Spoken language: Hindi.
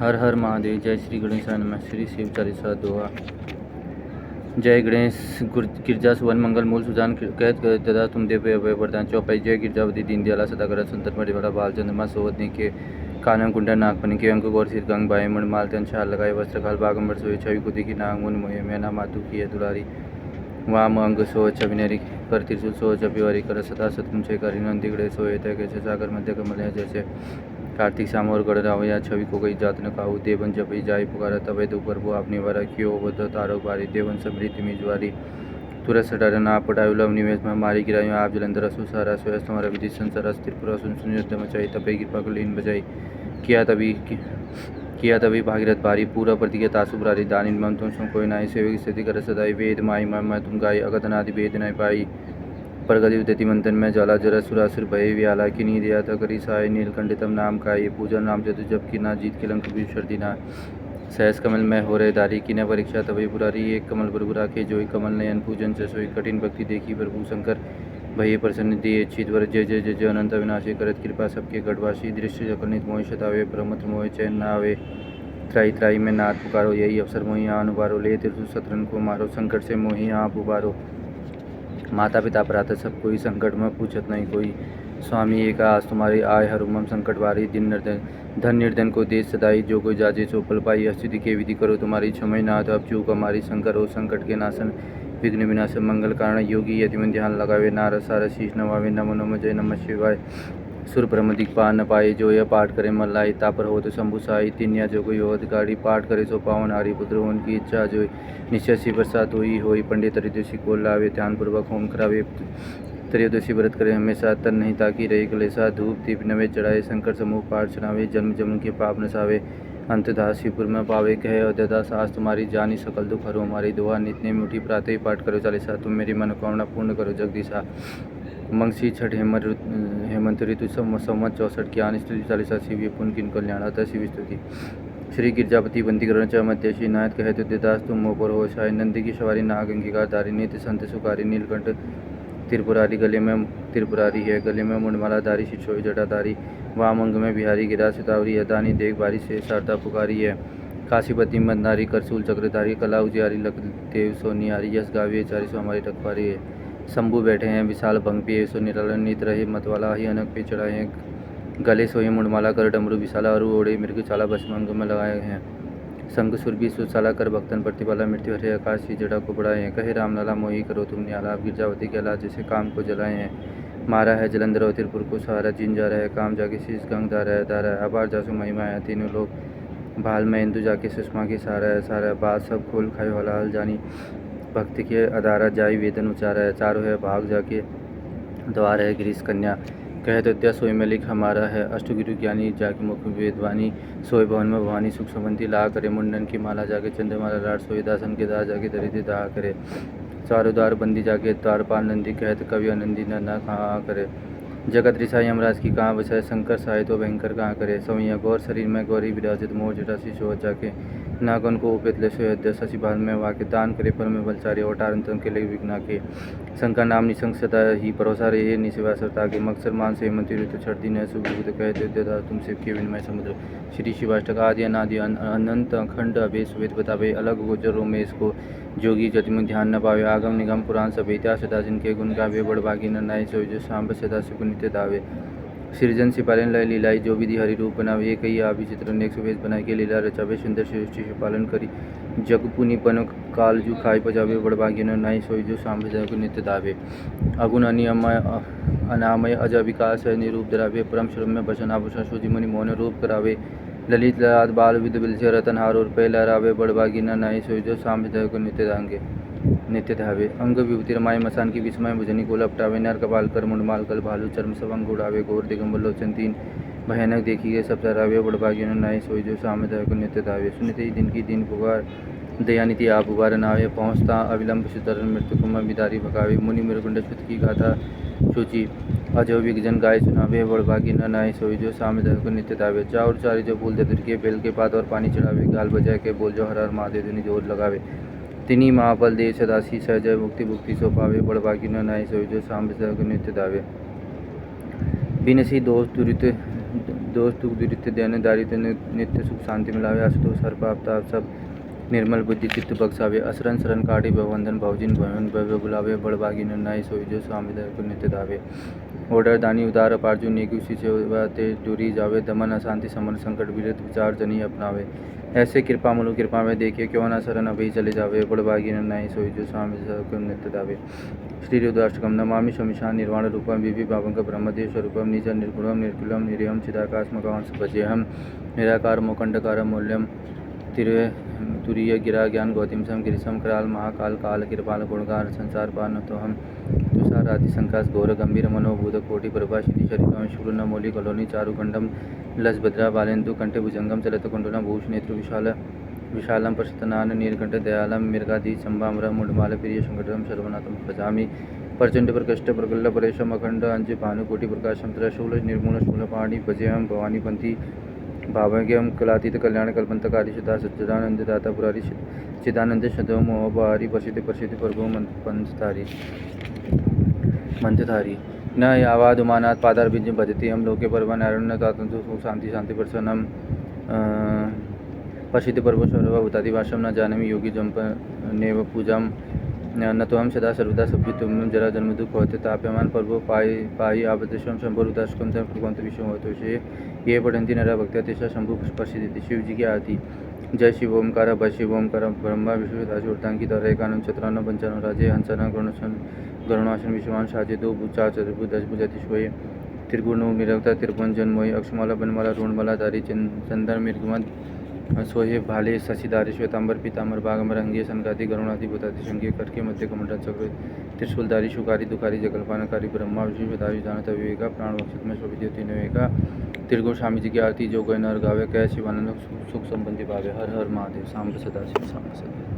हर हर महादेव। जय श्री गणेशाय नमः। श्री शिव चालीसा दोहा। जय गणेश गिरजा सुवन मंगल मूल सुजान कहत दादा तुम देव अभय वरदान चौपाई। जय गिरजावती दीन दयाला सदागर संतन मणिवाला बाल चंद्रमा सोवदनी के कानन कुंडा नागपनि के अंक गौर सिर गंग बाय मणिमाल तन छाल लगाए वस्त्र काल बागंबर सोए छवि कुदी की नाग मुन मोहे मैना मातु की दुलारी वाम अंग सो छविनेरी कर त्रिशूल सो जपिवारी कर सदा सतमुचे करी नंदी गड़े सोए तय कैसे सागर मध्य कमल है जैसे कार्तिक शाम और गढ़ रावया छवि को गई जात न काहू देवन जब जाय पुकारा तबे दो प्रभु आपने वारा क्यों बद तारो बारी देवन समृद्धि मिजवारी तुरस डर ना पटायु लव निवेश में मारी गिरायो आप जलंधर असु सारा सोयस तुम्हारा विधि संसार त्रिपुरा सुन सुन युद्ध मचाई तपे कृपा लीन बजाई किया तभी भागीरथ भारी पूरा प्रतिज्ञा तासु बुरारी दानिन मम तुम सो कोई नाई सेवक स्थिति कर सदाई वेद माई मैं तुम गाई अगत नादि वेद नहीं पाई परगति उदति मंथन में ज्वाला जरा सुरासुर भय व्याला की नी दिया था करी साय नीलकंठितम नाम का ये पूजा नाम जतु जब की ना जीत के लंक विश्वर दीना सहस कमल में हो रहे दारी की न परीक्षा तभी बुरारी एक कमल प्रभु राखे जोई कमल नयन पूजन से सोई कठिन भक्ति देखी प्रभु शंकर भय प्रसन्न दिए चितवर जय जय जय जय अनंत अविनाशी करत कृपा सबके गढ़वासी दृश्य जकनित मोहि शतावे ब्रह्मत्र मोहि चैन न आवे त्राई त्राई में नाथ पुकारो यही अवसर मोहि यहाँ अनुबारो ले तिरसु शत्रन को मारो संकट से मोहि आप उबारो माता पिता प्रातः सब कोई संकट में पूछत नहीं कोई स्वामी एक आज तुम्हारी आय हर उमम संकट वारी दिन निर्धन धन निर्धन को देश सदाई जो कोई जाजे सो पल पाई अस्तुति के विधि करो तुम्हारी क्षमय नाथ अब चूक हमारी शंकर हो संकट के नाशन विघ्न विनाशन मंगल कारण योगी यदि मन ध्यान लगावे नारद सार शीश नवावे नमो नमः जय नमः शिवाय सुर ब्रह्म दिक्पाल न पाए जो यह पाठ करे मल्लाई तापर हो तो शंभु साई तीन या जो कोई हो अधिकारी पाठ करे सो पावन हारी पुत्र हो उनकी इच्छा जो निश्चय सी बरसात हुई पंडित त्रयोदशी को लावे ध्यानपूर्वक होम करावे त्रयोदशी व्रत करे हमेशा तन नहीं ताकि रही कलेसा धूप दीप नवे चढ़ाए शंकर समूह पाठ चढ़ावे जन्म जन्म के पाप नसावे अंततः शिवपुर में पावे कहे अध्यता सास तुम्हारी जानी सकल दुख हरो हमारी दुआ नित्य में उठी प्रातः ही पाठ करो चालीसा तुम मेरी मनोकामना पूर्ण करो जगदीशा मंगसी छठ हेमंत ऋतु संवत 64 ज्ञान स्तुति चालीसा शिव पुण्य किन कल्याणाता शिव स्तुति। श्री गिरजापति बंदी करण च मध्य श्री नायत कहते देदास तुम मोह पर हो शाय नंदी की सवारी नाग अंगिकार धारी नित्य संत सुखारी नीलकंठ त्रिपुरारी गले में त्रिपुरारी है गले में मुंडमाला धारी शिक्षोई जटाधारी वाम अंग में बिहारी गिरा सितावरी यदानी देख बारी से शारदा पुकारी है काशीपति मंदारी करसूल चक्रधारी कला उजियारी लख देव सोनियारी यश गावी चारी सो हमारी रखवारी है शंभु बैठे हैं विशाल भंग पिए सो निरालन नित रहे मतवाला ही अनक पे चढ़ाए हैं गले सोए मुंडमाला कर डमरू विशाला और ओढ़े मृग चाला भस्मंग में लगाए हैं संग सुरभि सुशाला कर भक्तन प्रतिपाला मृत्यु हरे आकाश की जड़ा को बढ़ाए हैं कहे राम लाला मोही करो तुम न्याला गिरजावती के अला जैसे काम को जलाए हैं मारा है जलंधर और तिरपुर को सहारा जिन जा रहा है काम जाके शीश गंग दारा है दारा है अपार जासु महिमा है तीनों लोग भाल में इंदु जाके सुषमा की सहारा है सारा बात सब खोल खाए वाला हल जानी भक्ति के अदारा जाई वेदन उचारा है चारों है भाग जाके द्वार है गिरीश कन्या कहे तो सोई में लिख हमारा है अष्टगिरु ज्ञानी जाके मुख वेदवानी सोई भवन में भवानी सुख संबंधी ला करे मुंडन की माला जाके चंद्रमाला लाट सोई दासन के दार जाके दरिद्र दाह करे चारों द्वार बंदी जाके द्वारपाल नंदी कहत कवि आनंदी न कहाँ करे जगत ऋषा यमराज की कहाँ बचाए शंकर सहाय तो भयंकर कहाँ करे सवैया गौर शरीर में गौरी विराजित मोह जटा शिशो जाके नागन को उपेत ले सोयध्य शशि बाल में वाके दान करे पर में बलचारी ओटारंतन के लिए विघ्ना के शंकर नाम निशंक सदा ही परोसा रहे निशिवा सरता के मक्सर मान से मंत्री ऋतु छठ दिन है सुबुद कहते देता तुम शिव के विनमय समुद्र श्री शिवाष्टक आदि अनादि अनंत अखंड अभेश वेद बतावे अलग गोचर रोमेश को जोगी जतिम ध्यान न पावे आगम निगम पुराण सब इतिहास सदा जिनके गुण गावे बड़ भागी न नाय सोई जो सांब सदा सुख नित्य दावे सृजन सिपालन लय लीलाई जो विधि हरि रूप बनावे एक ही आभि चित्र नेक सुवेश बनाए के लीला रचावे सुंदर सृष्टि पालन करी जग पुनिपन काल जू खाई पजावे बड़ भागी न नाई सोई जो सांब को नित्य दावे अगुण अनियमय अनामय अज विकास है निरूप धरावे परम श्रम में भसन आभूषण सूजी मुनि मौन रूप करावे ललित ललाट बाल विद बिल से रतनहार और पे लहरावे बड़ भागी न नाई सोई जो सांब को नित्य धावे अंग विभूति रमाय मसान की विस्मय भुजनी को लपटावे नर कपाल कर मुंडमाल कल भालू चर्म सवंग उड़ावे घोर दिगंबर लोचन तीन भयानक देखी गए सब सरावे बड़भागी नाय सोई जो सामदाय को नित्य धावे सुनते ही दिन की दिन पुकार दयानिधि आप उबार नावे पहुँचता अविलंब सुतरन मृत्यु कुम बिदारी भगावे मुनि मृगुंड छुत की गाथा सूची अजो विगजन गाय सुनावे बड़भागी न नाय सोई जो सामदाय को नित्य धावे चाउर चारी जो फूल दे के बेल के पात और पानी चढ़ावे गाल बजाय के बोल जो हर हर महादेव धुनि जोर लगावे तिनी महाबल देव सदासी सहजय मुक्ति भुक्ति सो पावे बड़ भागी न नाय सोई जो सांब को नित्य दावे बिनसी दोष दुरित दोष दुख दुरित दैन दारिद्र नित्य सुख शांति मिलावे। आशुतोष हर पाप ताप सब निर्मल बुद्धि चित्त बख्शावे। असरन शरण काटी भवंदन भवजिन भवन भव्य बुलावे। बड़भागी निर्णायी सोई जो स्वामी को नित्य दावे। ओडर दानी उदार अपार्जु नेकी उसी सेवा ते दूरी जावे। दमन अशांति समन संकट विरत विचार जनी अपनावे। ऐसे कृपा मुलु कृपा में देखे क्यों न शरण अभी चले जावे। बड़भागी निर्णायी सोई जो स्वामी को नित्य दावे। श्री रुद्राष्टकम नमामि शमिशान निर्वाण रूपम विभि भावंक ब्रह्मदेव स्वरूपम निज निर्गुणम निर्कुलम निर्यम चिदाकाशमकांश भजेहम निराकार मोकंडकार मूल्यम तुरीय गिरा ज्ञान गौतम सम गिरिशम कराल महाकाल काल कृपाल गुणगान संसार पान तो हम तुषार आदि संकाश घोर गंभीर मनोभूत कोटि प्रभा श्री शरीर शूर न मौलि कलोनी चारुखंडम लसभद्रा बालेन्दु कंठे भुजंगम चलत कुंडलम भूष नेत्र विशालम प्रशतनान नीलकंठ दयालम मृगाधि चंबामर मुंडमाल प्रिय संकटम सर्वनाथम भजामि प्रचंड प्रकष्ट प्रगल्ल परेशम अखंड अंज भानुकोटि प्रकाशम त्रशूल निर्मूल शूलपाणि भजेहम भवानी पंथी भावज्ञम कलातीत कल्याण कल्पंतकारी सदा सच्चिदानंद दाता पुरारी चिदानंद शतव मोहबारी प्रसिद्धि प्रसिद्धि प्रभु मंत्रधारी न यावाद उमानाथ पादार बीज भजती हम लोके परवन अरण्य तातंतु शांति शांति प्रसन्नम प्रसिद्धि प्रभु सर्व भूतादि भाषम न जानमी योगी जंप नेव पूजाम न तो हम सदा सर्वदा सभ्य तुम जरा जन्म दुख होते ताप्यमान प्रभु पाई आपदेशम शंभर उदासकम प्रभुवंत विषय होते ये पठंती नरा भक्त्या तेषा शंभु प्रसिद्धि। शिव जी की आरती। जय शिव ओमकार भय शिव ओमकार ब्रह्मा विष्णु दासी तरह एकानंद चतुरान्न पंचानन राजे हंसना गरुणासन विश्वान साजे दो भुजा चतुर्भुज दश भुजातिश्वय त्रिगुण निरवता त्रिभुवन जन्मोय अक्षमाला बनमाला ऋणमाला धारी चंदन मृगमद सोहे भाले शशिधारी श्वेतांबर पीतांबर बागंबर अंगे सनकादि गरुणादि भूतादि संज्ञे करके मध्य कमंडल चक्र त्रिशूलधारी शुकारी दुखारी जगलपानकारी ब्रह्मा विष्णु दावी जानत विवेका प्राण वक्षित में शोभित विवेका त्रिगुण स्वामी जी की आरती जो गए नर गावे कै शिवानंद सुख संबंधी भावे। हर हर महादेव। सांब सदा शिव सांब सदा।